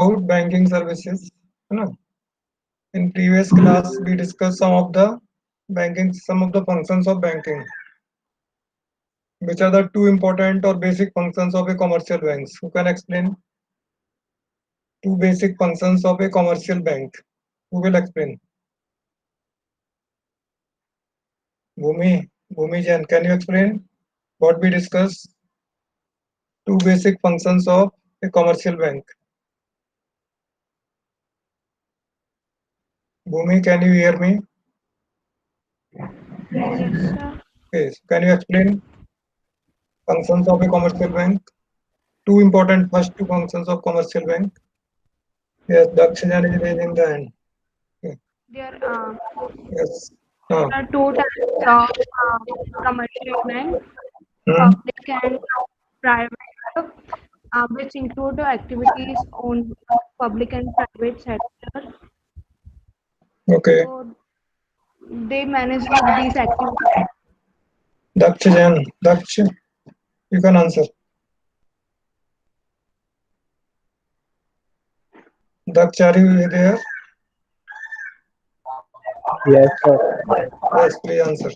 about banking services. है ना? In previous class, we discussed some of the functions of banking, which are the two important or basic functions of a commercial bank. Who can explain two basic functions of a commercial bank? Who will explain? Bhumi Jain, can you explain what we discussed? Two basic functions of a commercial bank. Bhumi, can you hear me? Yes, sir. Okay, so can you explain functions of a commercial bank? Two important first two functions of commercial bank. Yes, Dakshajan is raising the hand. Okay. There, Yes. there are two types of commercial bank, Hmm. public and private, which include the activities on public and private sector. Okay. So they manage these activities. Daksh, you can answer. Daksh, are you there? Yes, sir. Yes, please answer.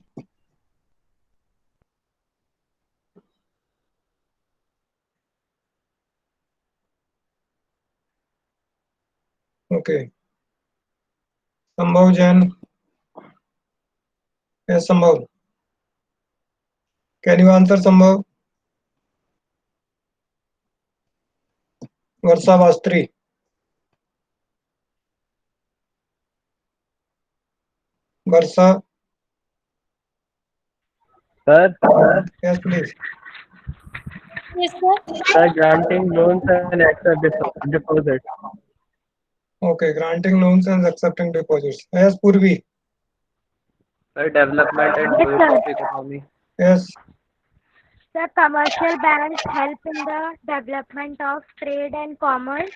Okay. Sambhav Jain. Yes, Sambhav. Can you answer, Sambhav? Varsha Vastri. Varsha. Sir, Yes, please. Yes, sir. sir, granting loans and extra deposits. Okay. Granting loans and accepting deposits. Yes, Purvi. Sir, development and Yes, growth sir. of economy. Yes. The commercial banks help in the development of trade and commerce,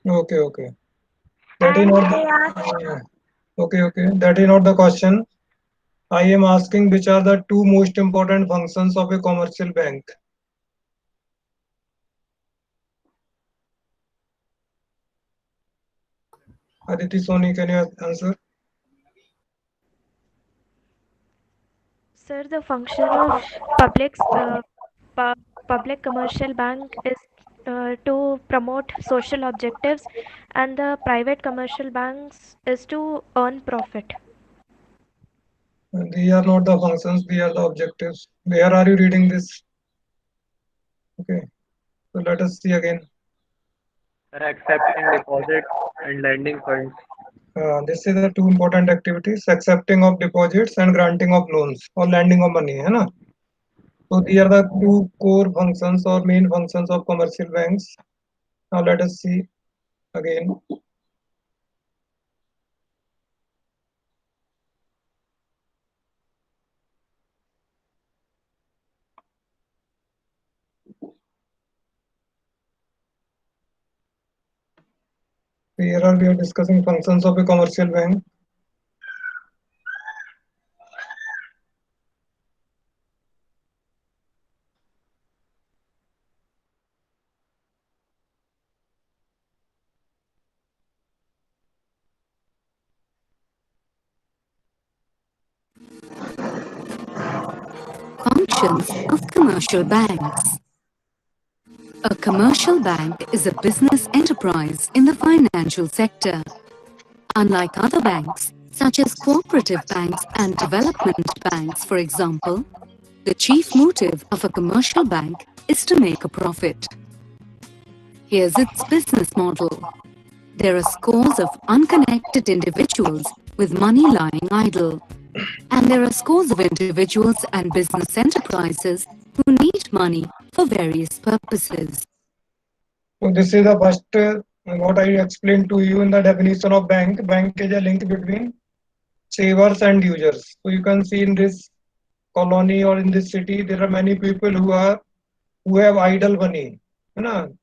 Okay. Okay. That is and not they are the. Okay. Okay. That is not the question. I am asking which are the two most important functions of a commercial bank. Aditi Soni, can you answer? Sir, the function of pu- public commercial bank is to promote social objectives, and the private commercial banks is to earn profit. These are not the functions, these are the objectives. Where are you reading this? Okay, so let us see again. Sir, accepting deposits and lending funds. This is the two important activities, accepting of deposits and granting of loans or lending of money. है ना? So these are the two core functions or main functions of commercial banks. Now let us see again. Here are we are discussing functions of a commercial bank. Functions of commercial banks. A commercial bank is a business enterprise in the financial sector. Unlike other banks, such as cooperative banks and development banks, for example, the chief motive of a commercial bank is to make a profit. Here's its business model. There are scores of unconnected individuals with money lying idle. And there are scores of individuals and business enterprises who need money for various purposes. So this is the first what I explained to you in the definition of bank. Bank is a link between savers and users. So you can see in this colony or in this city, there are many people who have idle money. You know?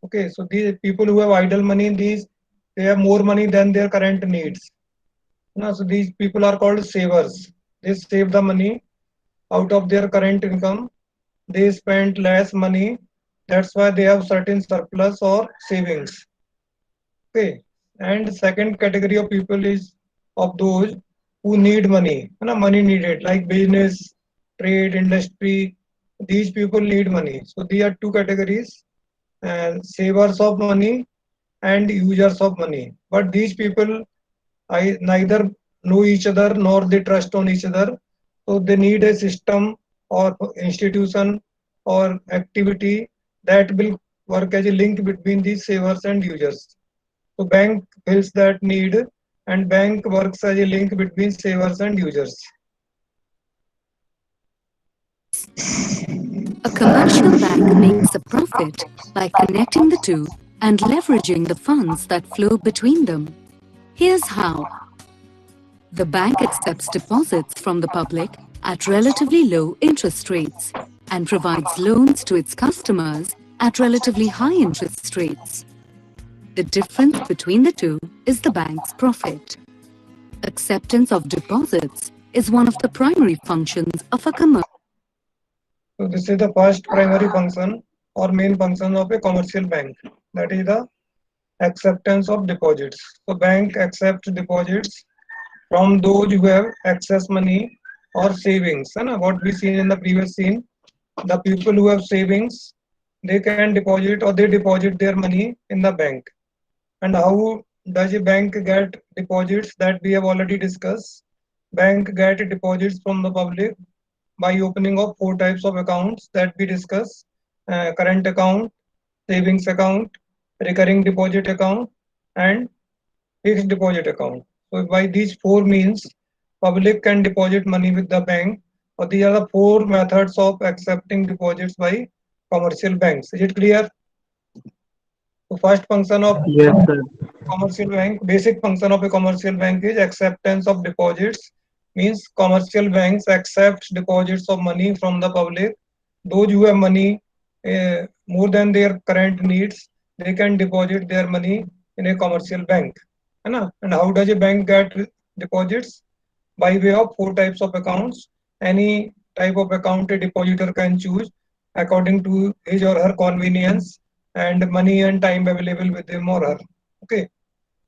Okay, so these people who have idle money, they have more money than their current needs. You know, so these people are called savers. They save the money out of their current income. They spend less money That's why they have certain surplus or savings. Okay. And second category of people is of those who need money. Money needed, like business, trade, industry. These people need money. So these are two categories: savers of money and users of money. But these people, I neither know each other nor they trust on each other. So they need a system or institution or activity that will work as a link between these savers and users. So bank fills that need, and bank works as a link between savers and users. A commercial bank makes a profit by connecting the two and leveraging the funds that flow between them. Here's how. The bank accepts deposits from the public at relatively low interest rates and provides loans to its customers at relatively high interest rates. The difference between the two is the bank's profit. Acceptance of deposits is one of the primary functions of a commercial. So this is the first primary function or main function of a commercial bank. That is the acceptance of deposits. So bank accepts deposits from those who have excess money or savings. And what we seen in the previous scene, the people who have savings, they can deposit or they deposit their money in the bank. And how does a bank get deposits? That we have already discussed. Bank get deposits from the public by opening of four types of accounts that we discuss: current account, savings account, recurring deposit account, and fixed deposit account. So by these four means, public can deposit money with the bank. Or these are the four methods of accepting deposits by commercial banks. Is it clear? So first function of Yes, sir. commercial bank, basic function of a commercial bank is acceptance of deposits. Means commercial banks accept deposits of money from the public. Those who have money more than their current needs, they can deposit their money in a commercial bank. And how does a bank get deposits? By way of four types of accounts. Any type of account a depositor can choose according to his or her convenience and money and time available with him or her. Okay.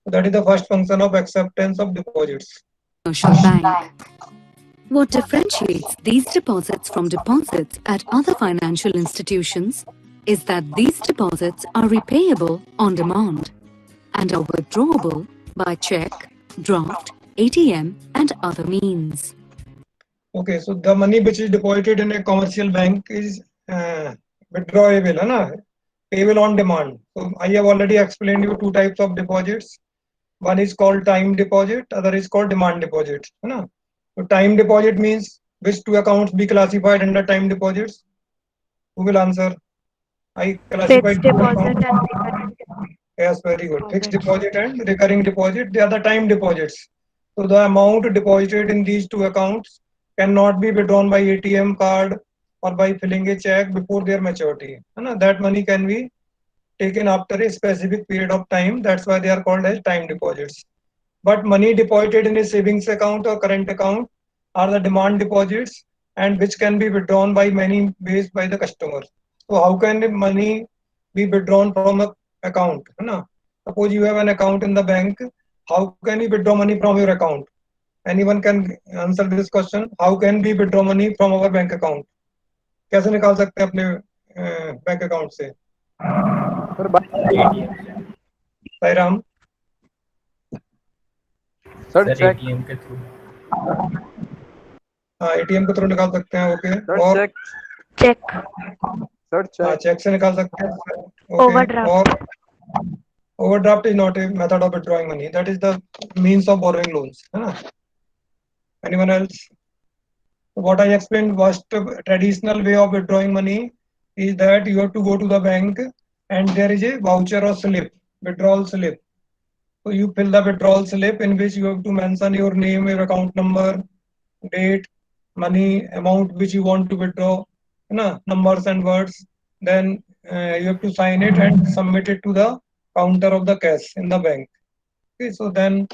So that is the first function of acceptance of deposits. Bank. What differentiates these deposits from deposits at other financial institutions is that these deposits are repayable on demand and are withdrawable by check, draft, ATM, and other means. Okay, so the money which is deposited in a commercial bank is withdrawable, payable on demand. So I have already explained you two types of deposits. One is called time deposit, other is called demand deposit. So time deposit means which two accounts be classified under time deposits? Who will answer? I classified Fixed two deposit accounts. and recurring Yes, very good. Fixed deposit. deposit and recurring deposit, they are the time deposits. So the amount deposited in these two accounts cannot be withdrawn by ATM card or by filling a check before their maturity. That money can be taken after a specific period of time. That's why they are called as time deposits. But money deposited in a savings account or current account are the demand deposits, and which can be withdrawn by many ways by the customer. So how can the money be withdrawn from a account? Suppose you have an account in the bank. How can you withdraw money from your account? Anyone can answer this question. How can we withdraw money from our bank account? कैसे निकाल सकते हैं अपने bank account से? Sir, by ATM. Sairam. Sir, check. ATM के through हाँ, ATM के through निकाल सकते हैं. ओके. Sir, और check. Check. Sir, हाँ, check. चेक से निकाल सकते हैं. Okay. Overdraft. और overdraft is not a method of withdrawing money. That is the means of borrowing loans. Anyone else? What I explained was the traditional way of withdrawing money is that you have to go to the bank and there is a voucher or slip, withdrawal slip. So you fill the withdrawal slip in which you have to mention your name, your account number, date, money, amount which you want to withdraw, numbers and words. Then you have to sign it and submit it to the counter of the cash in the bank. Okay, so then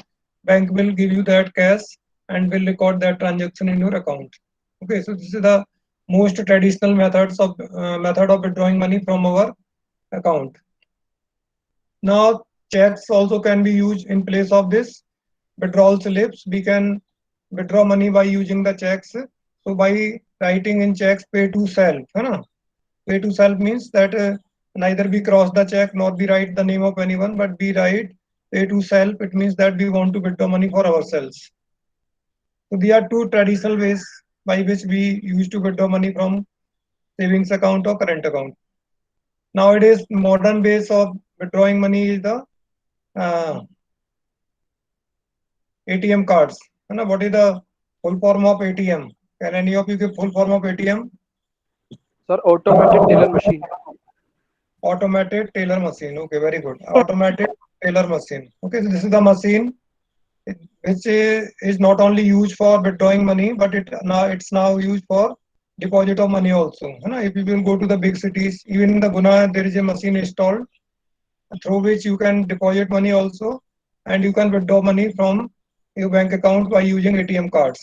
bank will give you that cash and will record that transaction in your account. Okay, so this is the most traditional method of withdrawing money from our account. Now, checks also can be used in place of this withdrawal slips. We can withdraw money by using the checks. So by writing in checks, pay to self, है ना? Pay to self means that neither we cross the check nor we write the name of anyone, but we write pay to self. It means that we want to withdraw money for ourselves. So there are two traditional ways by which we used to withdraw money from savings account or current account. Nowadays, modern ways of withdrawing money is the ATM cards. What is the full form of ATM? Can any of you give full form of ATM? Sir, automated teller machine. Automated teller machine. Okay, very good. Automated teller machine. Okay, so this is the machine which is not only used for withdrawing money, but it's now used for deposit of money also. If you will go to the big cities, even in the Guna, there is a machine installed through which you can deposit money also, and you can withdraw money from your bank account by using ATM cards.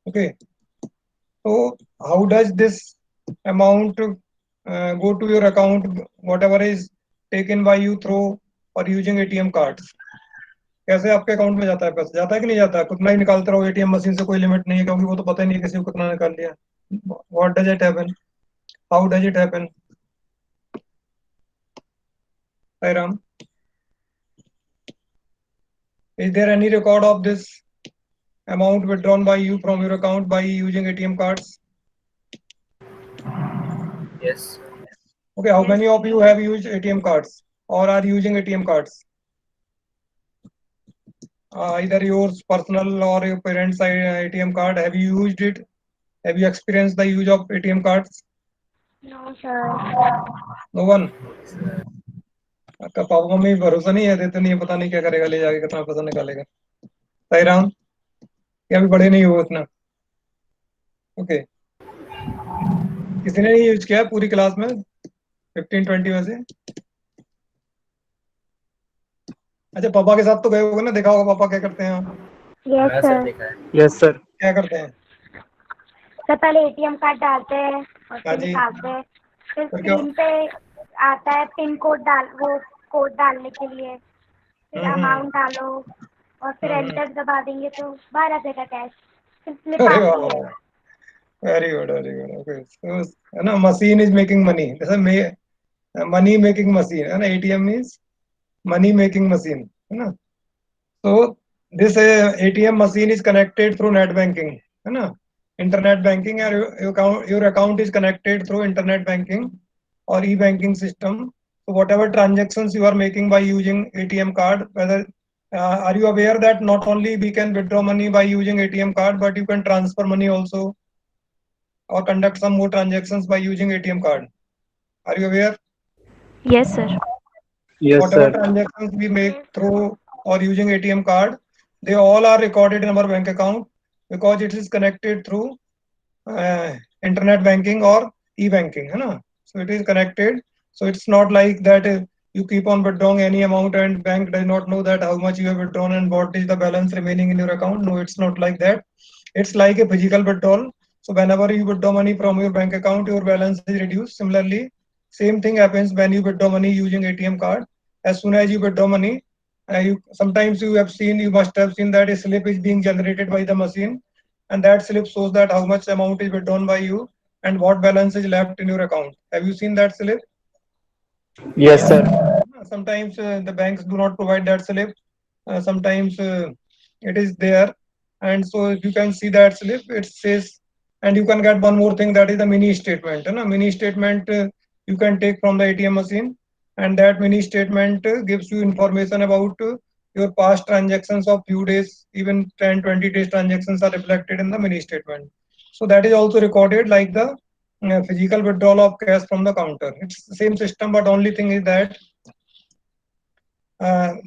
Okay. So how does this amount go to your account, whatever is taken by you through or using ATM cards? कैसे आपके account में जाता है पैसा? जाता है कि नहीं जाता है? कितना ही निकालते रहो, एटीएम मशीन से कोई लिमिट नहीं है, क्योंकि वो तो पता ही नहीं किसी को कितना निकाल लिया. What does it happen? How does it happen? Hi Ram. Is there any record of this amount withdrawn by you from your account by using ATM cards? Yes. Okay, how many of you have used ATM cards or are using ATM cards? Either yours personal or your parents' ATM card. Have you used it? Have you experienced the use of ATM cards? No, sir. No one. आपका papa mummy भरोसा नहीं है, देते नहीं है, पता नहीं क्या करेगा, ले जाके कितना पैसा निकालेगा. सही राम, क्या अभी बड़े नहीं हो इतना? ओके. किसी ने नहीं यूज किया पूरी क्लास में 15-20 में से? अच्छा, पापा के साथ तो गए होगे ना, देखा होगा पापा क्या करते हैं. Yes, sir. Yes, sir. क्या करते हैं? सर पहले एटीएम कार्ड डालते हैं और हाँ फिर जी. निकालते हैं. फिर फिर क्या? स्क्रीन पे आता है पिन कोड वो कोड डालने के लिए. फिर अमाउंट डालो और फिर एंटर दबा देंगे तो बाहर आ जाएगा कैश. फिर स्लिप अरे आती वाह, है. Very good, very good. Okay, so ना मशीन इज मेकिंग मनी. जैसे मनी मेकिंग मशीन है ना, ATM means money making machine, है ना. So this ATM machine is connected through net banking, है ना, internet banking, or your account is connected through internet banking or e-banking system. So whatever transactions you are making by using ATM card, whether are you aware that not only we can withdraw money by using ATM card, but you can transfer money also or conduct some more transactions by using ATM card? Are you aware? Yes, sir. Yes, Whatever sir. transactions we make through or using ATM card, they all are recorded in our bank account because it is connected through internet banking or e-banking, है ना. So it is connected. So it's not like that you keep on withdrawing any amount and bank does not know that how much you have withdrawn and what is the balance remaining in your account. No, it's not like that. It's like a physical withdrawal. So whenever you withdraw money from your bank account, your balance is reduced. Similarly, same thing happens when you withdraw money using ATM card. As soon as you withdraw money, sometimes you must have seen that a slip is being generated by the machine, and that slip shows that how much amount is withdrawn by you and what balance is left in your account. Have you seen that slip? Yes, sir. Sometimes the banks do not provide that slip. Sometimes it is there, and so if you can see that slip, it says, and you can get one more thing, that is the mini statement. Mini statement you can take from the ATM machine, and that mini statement gives you information about your past transactions of few days, even 10-20 days transactions are reflected in the mini statement. So that is also recorded like the physical withdrawal of cash from the counter. It's the same system, but only thing is that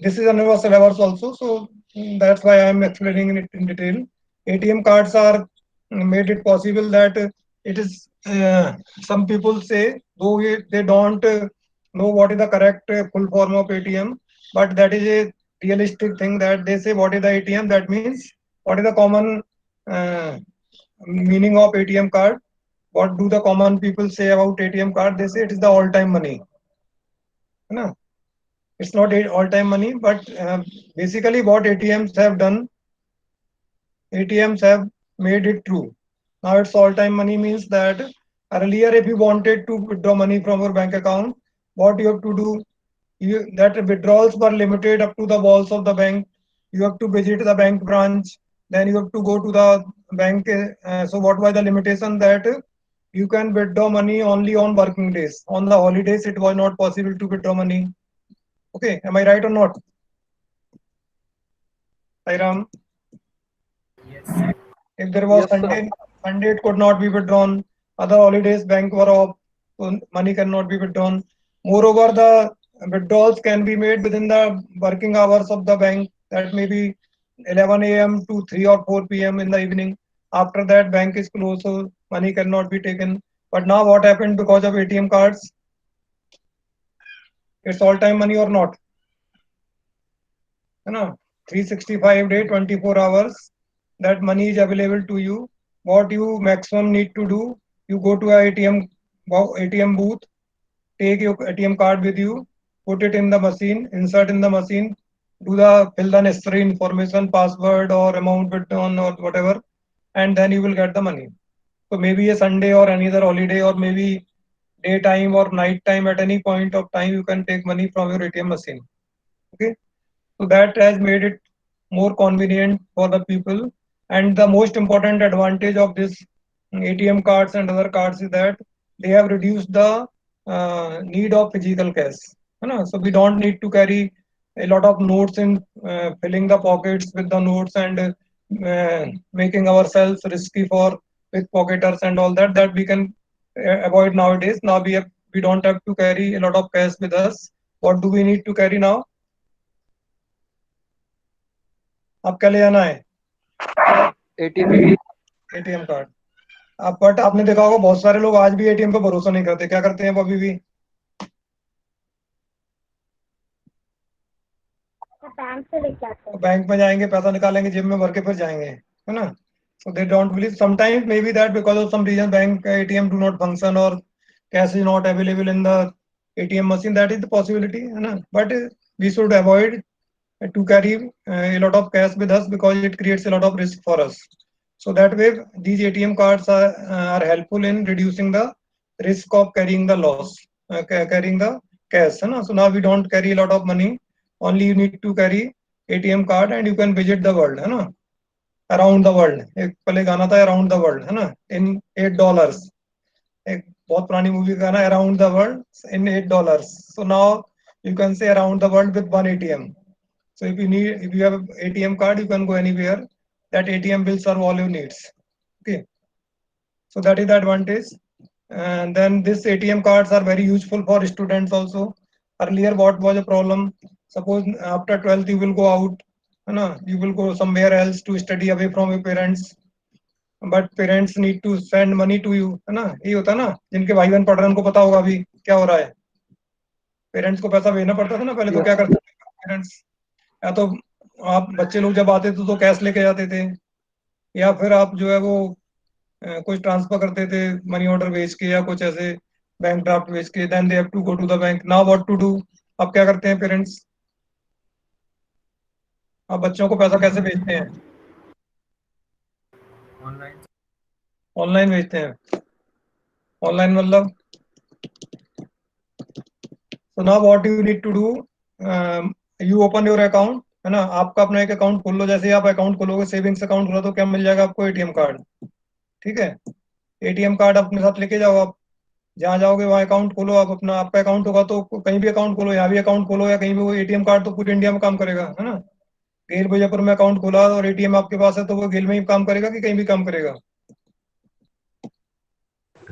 this is universal reverse also, so that's why I am explaining it in detail. ATM cards are made it possible that it is, some people say, though they don't know what is the correct full form of ATM, but that is a realistic thing that they say what is the ATM, that means what is the common meaning of ATM card. What do the common people say about ATM card? They say it is the all-time money. No, it's not all-time money, but basically what ATMs have done, ATMs have made it true. Now it's all-time money means that earlier if you wanted to withdraw money from your bank account, what you have to do, that withdrawals were limited up to the walls of the bank. You have to visit the bank branch, then you have to go to the bank. So what was the limitation that you can withdraw money only on working days. On the holidays, it was not possible to withdraw money. Okay, am I right or not? Sairam? If there was Yes, sir. Sunday it could not be withdrawn. Other holidays, bank were off, so money cannot be withdrawn. Moreover, the withdrawals can be made within the working hours of the bank. That may be 11 a.m. to 3 or 4 p.m. in the evening. After that, bank is closed, so money cannot be taken. But now what happened because of ATM cards? It's all-time money or not? You know, 365 day, 24 hours. That money is available to you. What you maximum need to do, you go to a ATM booth, take your ATM card with you, put it in the machine, insert in the machine, fill the necessary information, password or amount withdrawn or whatever, and then you will get the money. So maybe a Sunday or any other holiday or maybe daytime or night time, at any point of time you can take money from your ATM machine. Okay, so that has made it more convenient for the people. And the most important advantage of this ATM cards and other cards is that they have reduced the need of physical cash. So we don't need to carry a lot of notes in filling the pockets with the notes and making ourselves risky for pickpocketers and all that. That we can avoid nowadays. Now we don't have to carry a lot of cash with us. What do we need to carry now? आप क्या ले जाना है? ATM. ATM card. But आपने देखा होगा बहुत सारे लोग आज भी ATM पे भरोसा नहीं करते. क्या करते हैं वो अभी भी? बैंक से लेके आते हैं. बैंक में जाएंगे, पैसा निकालेंगे, जेब में भर के फिर जाएंगे, है ना? So they don't believe. Sometimes maybe that because of some reason bank ATM do not function or cash is not available in the ATM machine. That is the possibility, है ना? But we should avoid to carry a lot of cash with us because it creates a lot of risk for us. So that way, these ATM cards are helpful in reducing the risk of carrying the loss, carrying the cash. है ना? So now we don't carry a lot of money. Only you need to carry ATM card and you can visit the world, है ना? Around the world. एक पहले गाना था Around the World, है ना? In $8. एक बहुत पुरानी मूवी का गाना Around the World in $8. So now you can say around the world with one ATM. So if you have an ATM card, you can go anywhere. That ATM will serve all your needs. Okay. So that is the advantage. And then these ATM cards are very useful for students also. Earlier, what was a problem? Suppose after 12th you will go out, you will go somewhere else to study away from your parents. But parents need to send money to you, है ना? यही होता है ना, जिनके भाई बहन पढ़ रहे हैं उनको पता होगा अभी क्या हो रहा है. पेरेंट्स को पैसा भेजना पड़ता था ना पहले. तो क्या करते थे पेरेंट्स? या तो आप बच्चे लोग जब आते थे तो कैश लेके जाते थे, या फिर आप जो है वो कुछ ट्रांसफर करते थे मनी ऑर्डर भेज के या कुछ ऐसे बैंक ड्राफ्ट भेज के. Then they have to go to the bank. Now what to do? अब क्या करते हैं पेरेंट्स? अब बच्चों को पैसा कैसे भेजते हैं? ऑनलाइन भेजते हैं. ऑनलाइन मतलब so now what you need to do, you open your account, है ना? आपका अपना एक अकाउंट खोल लो. जैसे ही आप अकाउंट खोलोगे, सेविंग्स अकाउंट खोला तो क्या मिल जाएगा आपको? ATM card. ठीक है, ATM कार्ड अपने साथ लेके जाओ. आप जहाँ जाओगे वहाँ अकाउंट खोलो. आप अपना आपका अकाउंट होगा तो कहीं भी अकाउंट खोलो, यहाँ भी अकाउंट खोलो या कहीं भी. वो ATM कार्ड तो पूरे इंडिया में काम करेगा, है ना? गेल विजयपुर में अकाउंट खोला और ATM आपके पास है तो वो गेल में ही काम करेगा कि कहीं भी काम करेगा?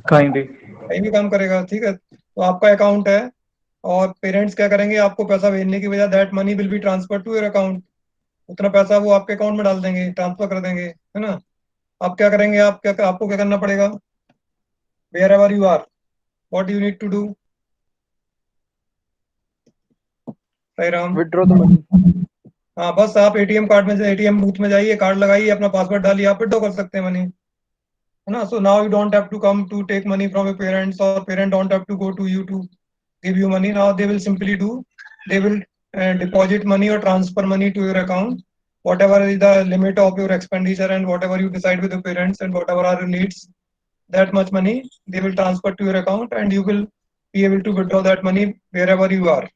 कहीं भी काम करेगा. ठीक है, तो आपका अकाउंट है और पेरेंट्स क्या करेंगे? आपको पैसा भेजने की बजाय that money will be transfer to your account. उतना पैसा वो आपके अकाउंट में डाल देंगे, ट्रांसफर कर देंगे, है ना? आप क्या करेंगे? आपको क्या करना पड़ेगा? Wherever you are, what you need to do? Ram Withdraw the money. हाँ, बस आप ATM कार्ड में ATM बूथ में जाइए, कार्ड लगाइए, अपना पासवर्ड डालिए, आप विड्रॉ कर सकते हैं मनी. है ना. So now you don't have to come to take money from your parents, or parent don't have to go to you to give you money. Now they will simply do, they will deposit money or transfer money to your account, whatever is the limit of your expenditure and whatever you decide with your parents and whatever are your needs, that much money they will transfer to your account, and you will be able to withdraw that money wherever you are.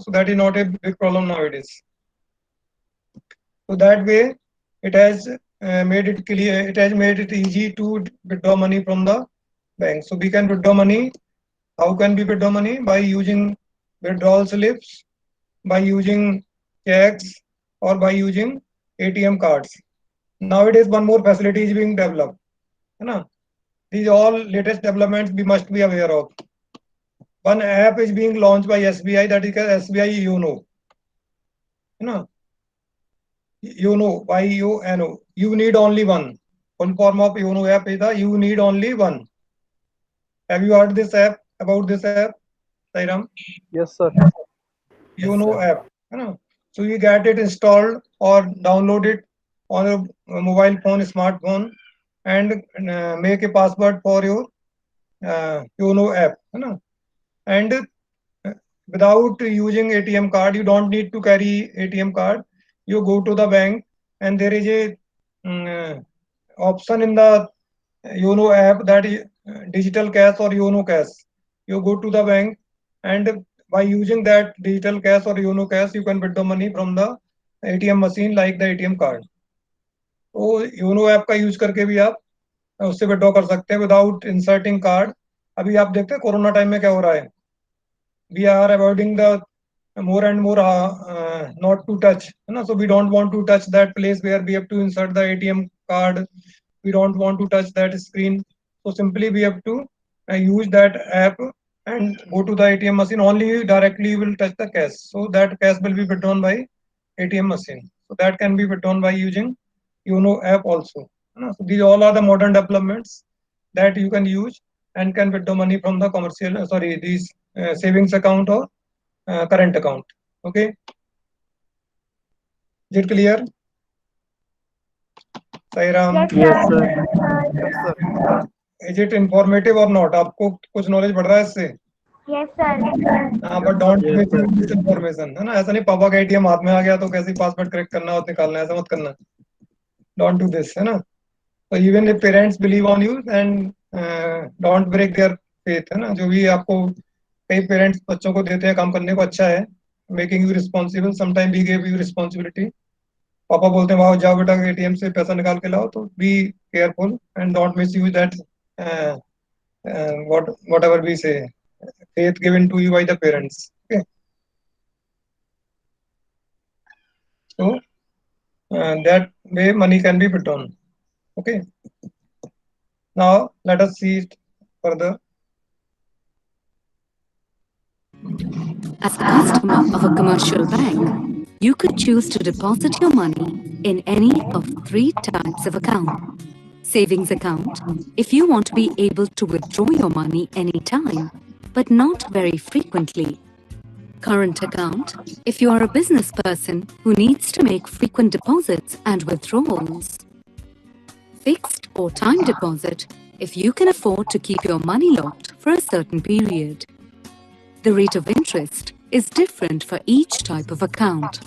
So that is not a big problem nowadays. So that way, it has made it clear, it has made it easy to withdraw money from the bank. So we can withdraw money. How can we withdraw money? By using withdrawal slips, by using checks, or by using ATM cards. Nowadays, one more facility is being developed. These all latest developments we must be aware of. One app is being launched by SBI, that is SBI YONO. YONO, YONO. You need only one. Full form of YONO app is the you need only one. Have you heard this app, about this app, Sairam? Yes, sir. YONO app. So you get it installed or download it on your mobile phone, smartphone, and make a password for your YONO app. And without using ATM card, you don't need to carry ATM card. You go to the bank, and there is a option in the YONO app, that is digital cash or YONO cash. You go to the bank, and by using that digital cash or YONO cash, you can withdraw money from the ATM machine like the ATM card. तो YONO app का use करके भी आप उससे withdraw कर सकते हैं without inserting card. अभी आप देखते हैं कोरोना टाइम में क्या हो रहा है. We are avoiding the more and more not to touch. So we don't want to touch that place where we have to insert the ATM card. We don't want to touch that screen. So simply we have to use that app and go to the ATM machine. Only directly will touch the cash. So that cash will be withdrawn by ATM machine. So that can be withdrawn by using YONO app also. So these all are the modern developments that you can use and can withdraw money from the commercial, these savings account or current account. Okay. Is it clear? Sairam? Yes, sir. Yes, sir. Is it informative or not? आपको कुछ knowledge बढ़ रहा है इससे? Yes, sir. हाँ, but don't Yes, misuse sir. this information. है ना, ऐसा नहीं पापा का ATM हाथ में आ गया तो कैसे पासवर्ड करेक्ट करना और निकालना है, ऐसा मत करना. Don't do this, है ना. So even if parents believe on you, and don't break their faith, है ना. जो भी आपको कई पेरेंट्स बच्चों को देते हैं काम करने को, अच्छा है, making you responsible. Sometime we give you responsibility. पापा बोलते हैं वाह जाओ बेटा ATM से पैसा निकाल के लाओ, तो be careful and don't miss use that whatever we say, faith given to you by the parents. Okay. So that way money can be withdrawn. Okay. Now let us see it further. As a customer of a commercial bank, you could choose to deposit your money in any of 3 types of account. Savings account, if you want to be able to withdraw your money anytime, but not very frequently. Current account, if you are a business person who needs to make frequent deposits and withdrawals. Fixed or time deposit, if you can afford to keep your money locked for a certain period. The rate of interest is different for each type of account.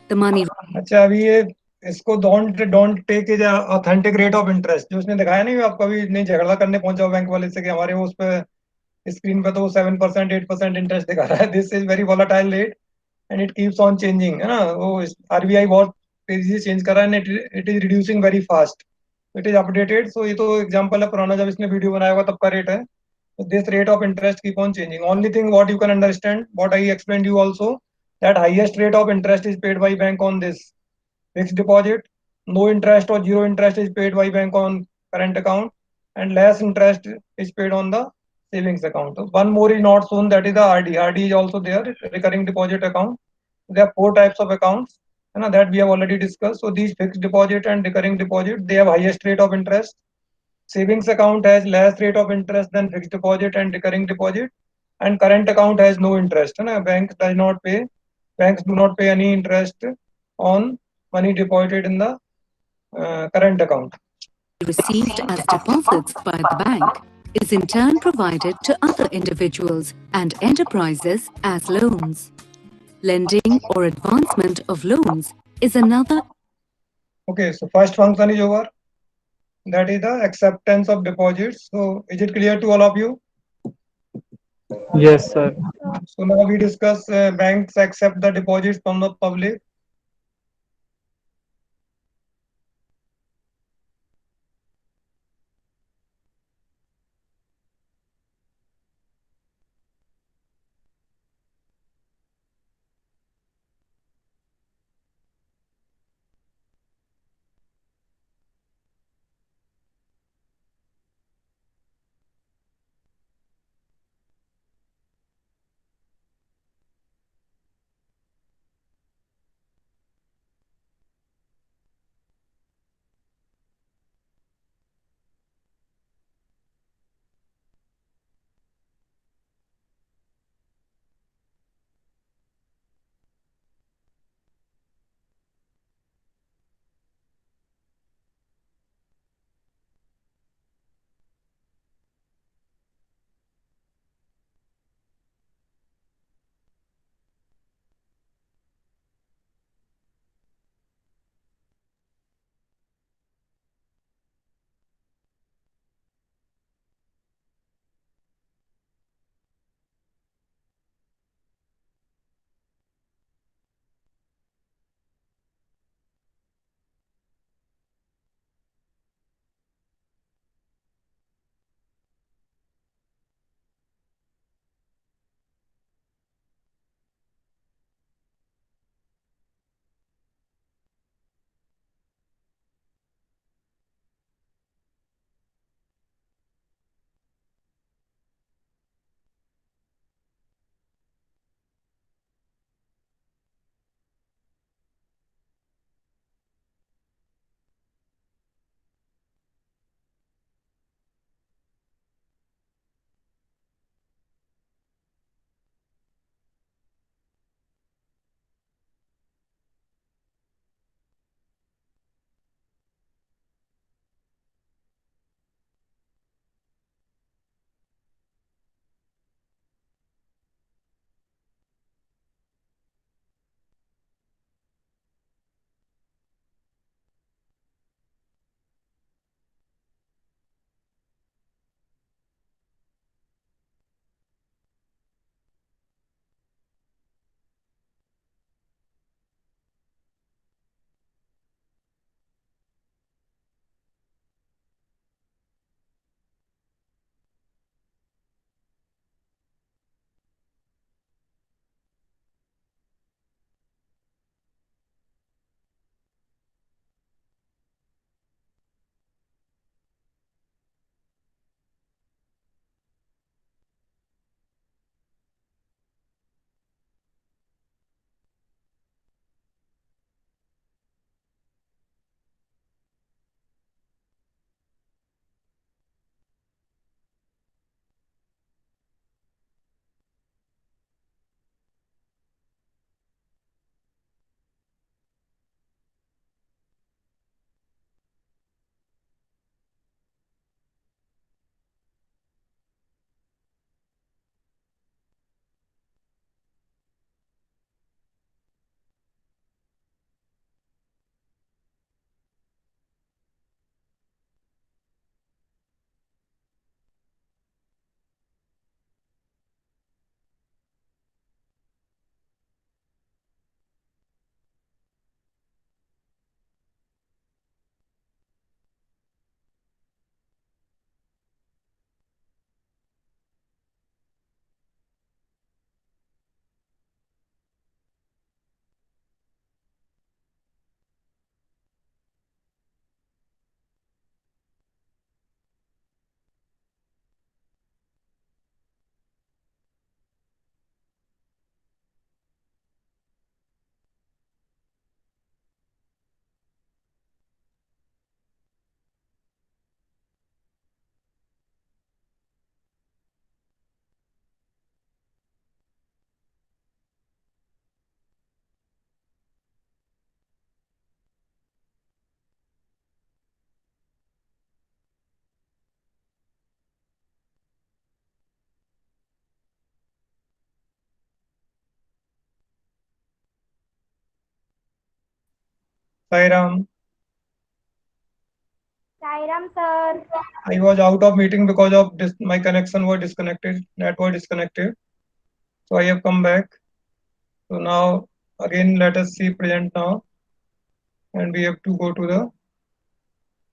The money. अच्छा, अभी ये इसको don't take it authentic rate of interest जो उसने दिखाया नहीं, आप कभी नहीं झगड़ा करने पहुंचा बैंक वाले से कि हमारे उस पे स्क्रीन पे तो 7% 8% इंटरेस्ट दिखा रहा है. This is very volatile rate and it keeps on changing, है ना. वो आरबीआई बहुत तेजी से चेंज कर रहा है, it is reducing very fast. It is updated. So ये तो एग्जांपल है पुराना, जब इसने वीडियो बनाया होगा तब का रेट है. This rate of interest keep on changing. Only thing what you can understand, what I explained you also, that highest rate of interest is paid by bank on this fixed deposit. No interest or zero interest is paid by bank on current account, and less interest is paid on the savings account. One more is not shown, that is the RD. RD is also there, recurring deposit account. There are 4 types of accounts, that we have already discussed. So these fixed deposit and recurring deposit, they have highest rate of interest. Savings account has less rate of interest than fixed deposit and recurring deposit, and current account has no interest. Banks do not pay any interest on money deposited in the current account. received as deposits by the bank is in turn provided to other individuals and enterprises as loans. Lending or advancement of loans is another. Okay, so first function is over. That is the acceptance of deposits. So is it clear to all of you? Yes, sir. So now we discuss banks accept the deposits from the public. Sairam. Sairam sir. I was out of meeting because of this. My connection was disconnected. Net was disconnected. So I have come back. So now again let us see present now, and we have to go to the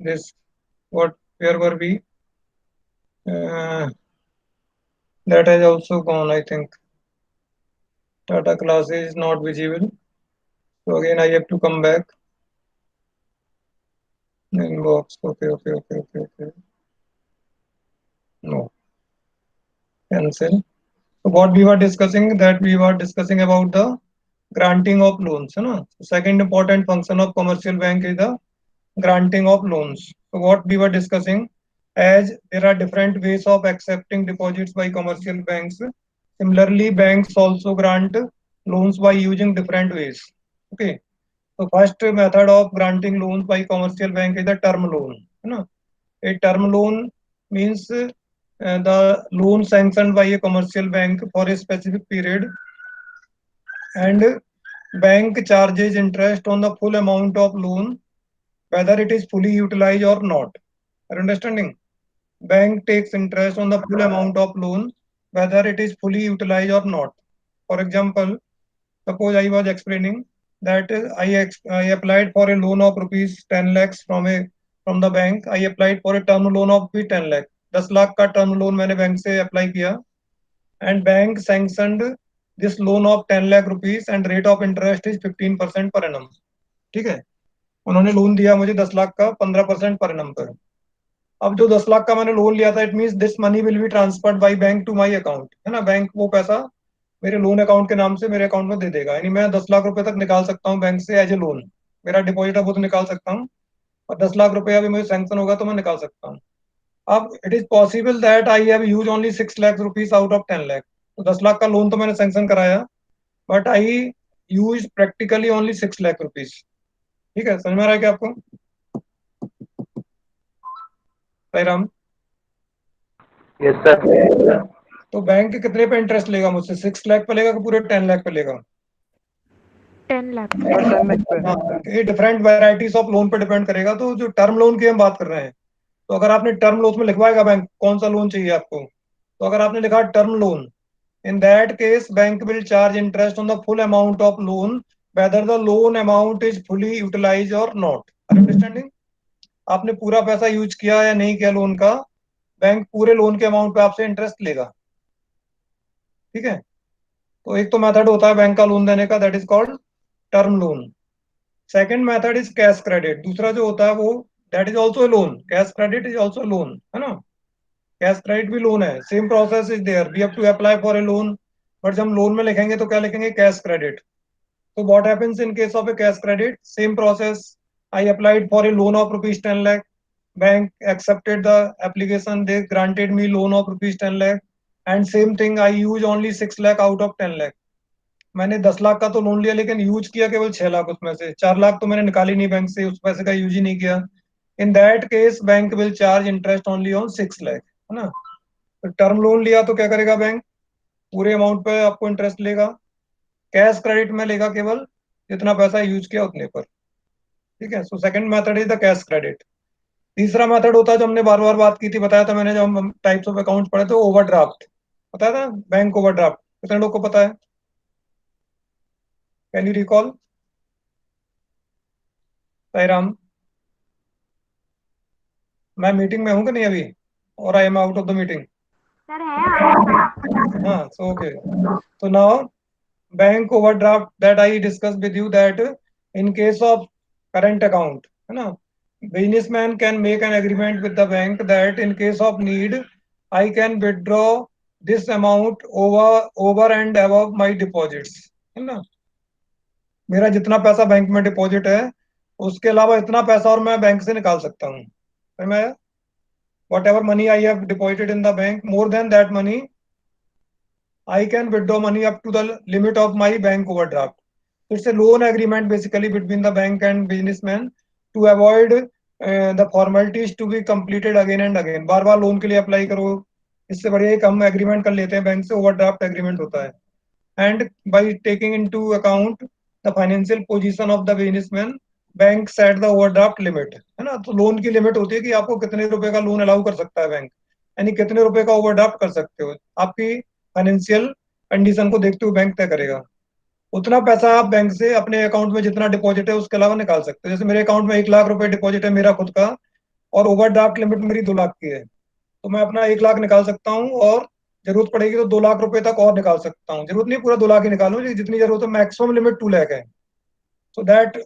this. Where were we? That has also gone, I think. Data class is not visible. So again I have to come back. Inbox. Okay. No. Cancel. So what we were discussing, that we were discussing about the granting of loans. No? Second important function of commercial bank is the granting of loans. So what we were discussing, as there are different ways of accepting deposits by commercial banks, similarly banks also grant loans by using different ways. Okay. So first method of granting loans by commercial bank is the term loan. A term loan means the loan sanctioned by a commercial bank for a specific period, and bank charges interest on the full amount of loan, whether it is fully utilized or not. Are you understanding? Bank takes interest on the full amount of loan, whether it is fully utilized or not. For example, suppose I was explaining that I applied for a loan of rupees 10 lakhs from the bank. I applied for a term loan of 10 lakh. 10 lakh का term loan मैंने bank से apply किया, and bank sanctioned this loan of 10 lakh rupees and rate of interest is 15% per annum. ठीक है, उन्होंने loan दिया मुझे 10 लाख का 15% पर एनम पर. अब जो 10 लाख का मैंने लोन लिया था, it means this money will be transferred by bank to my account. है ना, बैंक वो पैसा मेरे लोन अकाउंट के नाम से मेरे अकाउंट में दे देगा. यानी मैं 10 लाख रुपए तक निकाल सकता हूँ बैंक से एज ए लोन. मेरा डिपॉजिट है वो तो निकाल सकता हूँ, और 10 लाख रुपए अभी मुझे सैंक्शन होगा तो मैं निकाल सकता हूँ. अब it is possible that I have use only 6 lakh rupees out of 10 lakh. तो 10 लाख का लोन तो मैंने सैंक्शन कराया, but I use practically only 6 lakh rupees. ठीक है, समझ में आ रहा है क्या आपको? राम. Yes, sir. तो बैंक कितने पे इंटरेस्ट लेगा मुझसे? 6 लाख पे लेगा कि पूरे 10 लाख पे लेगा? 10 lakh. ये डिफरेंट वैरायटीज ऑफ लोन पे डिपेंड करेगा. तो जो टर्म लोन की हम बात कर रहे हैं, तो अगर आपने टर्म लोन में लिखवाएगा बैंक कौन सा लोन चाहिए आपको, तो अगर आपने लिखा term loan, in that case bank will charge interest on the full amount of loan, whether the loan amount is fully utilized or not. Are you understanding? आपने पूरा पैसा यूज किया या नहीं किया लोन का, बैंक पूरे लोन के अमाउंट पे आपसे इंटरेस्ट लेगा. ठीक है, तो एक तो मेथड होता है बैंक का लोन देने का, that is called term loan. Second method is cash credit. दूसरा जो होता है वो that is also loan. Cash credit is also loan, है ना. कैश क्रेडिट भी लोन है. Same process is there. We have to apply for a loan, but जब हम लोन में लिखेंगे तो क्या लिखेंगे? Cash credit. तो what happens in case of a cash credit? Same process. I applied for a loan of rupees 10 lakh. Bank accepted the application, they granted me loan of rupees 10 lakh, and same thing I use only 6 lakh out of 10 lakh. मैंने 10 लाख का तो loan लिया, लेकिन use किया केवल 6 लाख. उसमें से 4 लाख तो मैंने निकाली नहीं बैंक से, उस पैसे का यूज ही नहीं किया. In that case bank will charge interest only on 6 lakh. है ना. तो टर्म लोन लिया तो क्या करेगा बैंक? पूरे अमाउंट पे आपको इंटरेस्ट लेगा. कैश क्रेडिट में लेगा केवल जितना पैसा यूज किया उतने पर. ठीक है, so second method is the cash credit. तीसरा मेथड होता है जो हमने बार बार बात की थी, बताया था मैंने, जब हम टाइप्स ऑफ अकाउंट पढ़े थे, ओवरड्राफ्ट. बताया था बैंक ओवरड्राफ्ट. कितने लोग को पता है? Can you recall? राम, मैं मीटिंग में हूँ कि नहीं अभी, और I am out of the meeting? Sir है. हाँ, so okay. So now bank overdraft that I discussed with you, that in case of current account, है ना, businessman can make an agreement with the bank that in case of need I can withdraw this amount over and above my deposits. है ना, मेरा जितना पैसा bank में deposit है उसके अलावा इतना पैसा और मैं बैंक से निकाल सकता हूँ. समझ में आया? Whatever money I have deposited in the bank, more than that money I can withdraw money up to the limit of my bank overdraft. It's a loan agreement basically between the bank and businessman to avoid the formalities to be completed again and again. Bar bar loan के लिए apply करो, इससे बढ़िया एक हम agreement कर लेते हैं बैंक से. ओवरड्राफ्ट एग्रीमेंट होता है. And by taking into account the financial position of the businessman, bank set the overdraft limit, है ना। तो लोन की लिमिट होती है कि आपको कितने रुपए का लोन अलाउ कर सकता है बैंक, यानी कितने रुपए का ओवरड्राफ्ट कर सकते हो। आपकी फाइनेंशियल कंडीशन को देखते हुए बैंक तय करेगा। उतना पैसा आप बैंक से अपने अकाउंट में जितना डिपॉजिट है उसके अलावा निकाल सकते हो। जैसे मेरे अकाउंट में 1 लाख रुपए डिपॉजिट है मेरा खुद का, और ओवरड्राफ्ट लिमिट मेरी 2 लाख की है, तो मैं अपना 1 लाख निकाल सकता हूँ, और जरूरत पड़ेगी तो 2 लाख रुपए तक और निकाल सकता हूँ। जरूरत नहीं पूरा 2 लाख ही निकालूं, जितनी जरूरत है। मैक्सिमम लिमिट 2 लाख है। So that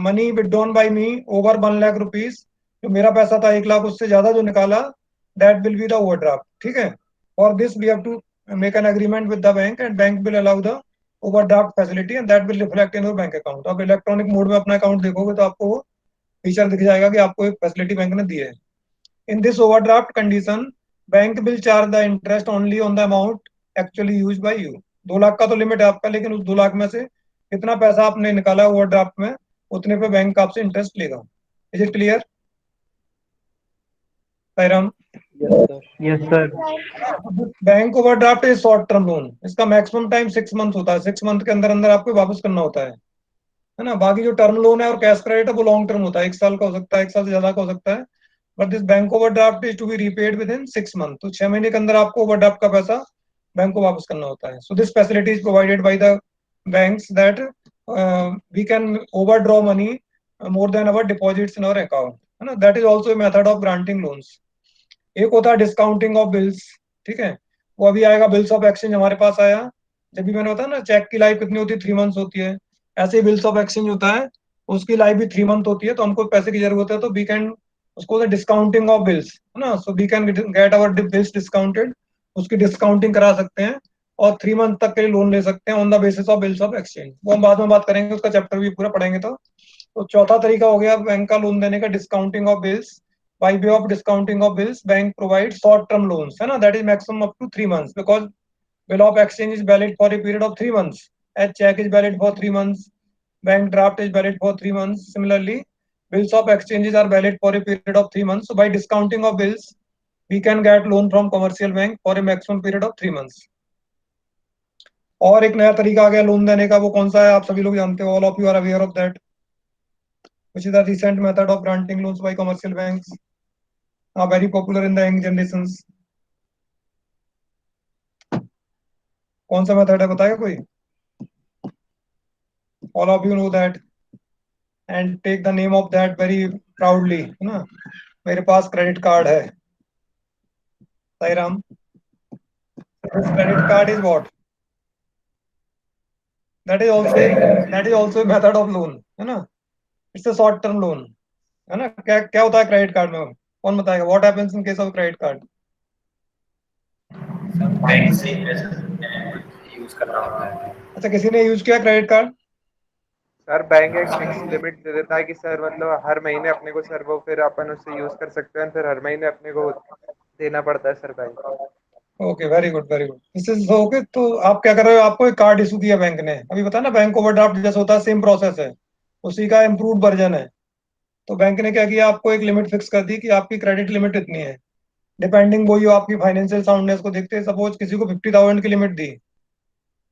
money withdrawn bye me over 1 lakh rupees, जो मेरा पैसा था 1 लाख, उससे ज्यादा जो निकाला, that will be the overdraft. ठीक है। For this we have to make an agreement with the bank, and bank will allow the overdraft facility, and that will reflect in your bank account. आप electronic mode में अपना account देखोगे तो आपको वो feature दिख जाएगा कि आपको एक फैसिलिटी बैंक ने दी है। In this overdraft condition, bank will charge the interest only on the amount actually used by you। 2 lakh का तो लिमिट है आपका, लेकिन उस 2 लाख में से कितना पैसा आपने निकाला ओवरड्राफ्ट में, उतने पे बैंक आपसे इंटरेस्ट लेगा। Is it clear Sairam? Yes, sir. Bank overdraft is short term loan. इसका मैक्सिमम टाइम 6 मंथ होता है। 6 मंथ के अंदर अंदर आपको वापस करना होता है ना। बाकी जो टर्म लोन है और कैश क्रेडिट है वो लॉन्ग टर्म होता है, 1 साल का हो सकता है, 1 साल से ज्यादा का हो सकता है। But this bank overdraft is to be repaid within 6 month. तो 6 महीने के अंदर आपको ओवरड्राफ्ट का पैसा बैंक को वापस करना होता है। So this facility is provided by the banks that we can overdraw money more than our deposits in our account, है ना। That is also a method of granting loans. एक होता है डिस्काउंटिंग ऑफ बिल्स। ठीक है, वो अभी आएगा। बिल्स ऑफ एक्सचेंज हमारे पास आया, जब भी मैंने बताया ना चेक की लाइफ कितनी होती है, 3 मंथ्स होती है। ऐसे ही बिल्स ऑफ एक्सचेंज होता है, उसकी लाइफ भी 3 मंथ होती है। तो हमको पैसे की जरूरत है तो वी कैन, उसको डिस्काउंटिंग ऑफ बिल्स, है ना। So we can get our bills discounted, उसकी डिस्काउंटिंग करा सकते हैं, और 3 मंथ तक के लिए लोन ले सकते हैं on the basis of bills of exchange. वो हम बाद में बात करेंगे, उसका चैप्टर भी पूरा पढ़ेंगे। तो चौथा तरीका हो गया बैंक का लोन देने का, discounting of bills. by way of discounting of bills, bank provides short term loans, है ना। that is maximum up to 3 months, because bill of exchange is valid for a period of 3 months, as check is valid for 3 months, bank draft is valid for 3 months. Similarly, bills of exchanges are valid for a period of 3 months. So by discounting of bills, we can get loan from commercial bank for a maximum period of 3 months. और एक नया तरीका आ गया loan देने का, वो कौन सा है आप सभी लोग जानते हो। All of you are aware of that, which is the recent method of granting loans by commercial banks, are very popular in the young generations. कौन सा मेथड है बताएगा कोई? All of you know that and take the name of that very proudly, है ना। मेरे पास credit card है, Sairam. This credit card is what? That is also a method of loan, है ना। It's a short term loan, है ना। क्या क्या होता है क्रेडिट कार्ड में, कौन बताएगा? What happens in case of credit card? Bank से पैसे यूज करना होता है। अच्छा, किसी ने यूज किया क्रेडिट कार्ड? सर बैंक एक फिक्स लिमिट दे देता है कि सर मतलब हर महीने अपने को सर वो फिर अपन उससे यूज कर सकते हैं, फिर हर महीने अपने को देना पड़ता है सर बैंक को। Okay, very good very good. This is okay. तो आप क्या कर रहे हो, आपको एक कार्ड इशू किया बैंक ने, अभी बताया ना। बैंक ओवरड्राफ्ट जैसा होता है, सेम प्रोसेस है, उसी का इम्प्रूव वर्जन है। तो बैंक ने क्या किया, आपको एक लिमिट फिक्स कर दी कि आपकी क्रेडिट लिमिट इतनी है, डिपेंडिंग वही हो आपकी फाइनेंशियल साउंडनेस को देखते हैं। सपोज किसी को 50,000 की लिमिट दी,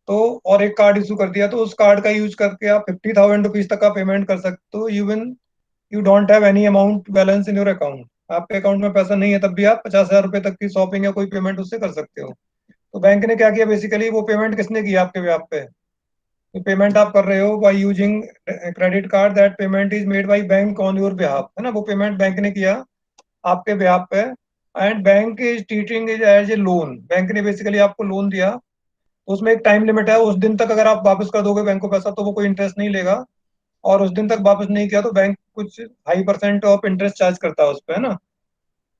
तो और एक कार्ड इशू कर दिया, तो उस कार्ड का यूज करके आप 50,000 रुपीज तक का पेमेंट कर सकते हो। You don't have any amount balance in your account. आपके अकाउंट में पैसा नहीं है तब भी आप 50,000 रुपए तक की शॉपिंग या कोई पेमेंट उससे कर सकते हो। तो बैंक ने क्या किया, बेसिकली वो पेमेंट किसने किया आपके ब्याह पे, तो पेमेंट आप कर रहे हो by using credit card, that payment is made by bank on your behalf, है ना। वो पेमेंट बैंक ने किया आपके बिहाफ पे, and bank is treating is as a loan. Bank ने बेसिकली आपको लोन दिया, तो उसमें एक टाइम लिमिट है। उस दिन तक अगर आप वापस कर दोगे बैंक को पैसा तो वो कोई इंटरेस्ट नहीं लेगा, और उस दिन तक वापस नहीं किया तो बैंक कुछ high percent of interest charge करता है उस पर, है ना।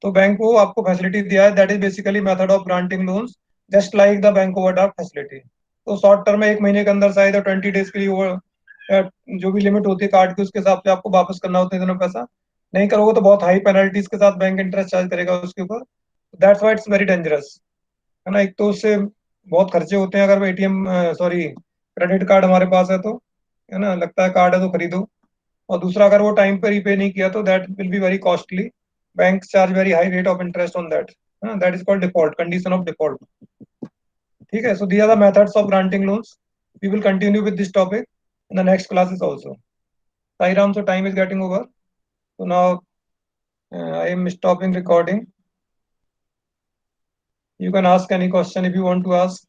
तो बैंक को आपको फैसिलिटी दिया है, that is basically method of granting loans, just like the bank overdraft facility. तो शॉर्ट टर्म में 1 महीने के अंदर शायद 20 डेज के लिए वो जो भी लिमिट होती है कार्ड की, उसके हिसाब से आपको वापस करना होता है इतना पैसा। नहीं करोगे तो बहुत हाई पेनल्टीज के साथ बैंक इंटरेस्ट चार्ज करेगा उसके ऊपर। That's why it's very dangerous, है ना। एक तो उससे बहुत खर्चे होते हैं अगर एटीएम सॉरी क्रेडिट कार्ड हमारे पास है तो, है ना, लगता है कार्ड है तो खरीदो। और दूसरा, अगर वो टाइम पे रीपे नहीं किया तो that will be very costly. Bank charge very high rate of interest on that, that is called default, condition of default. ठीक है, so these are the methods of granting loans. We will continue with this topic in the next classes also. Sairam, so time is getting over. So now I am stopping recording. You can ask any question if you want to ask.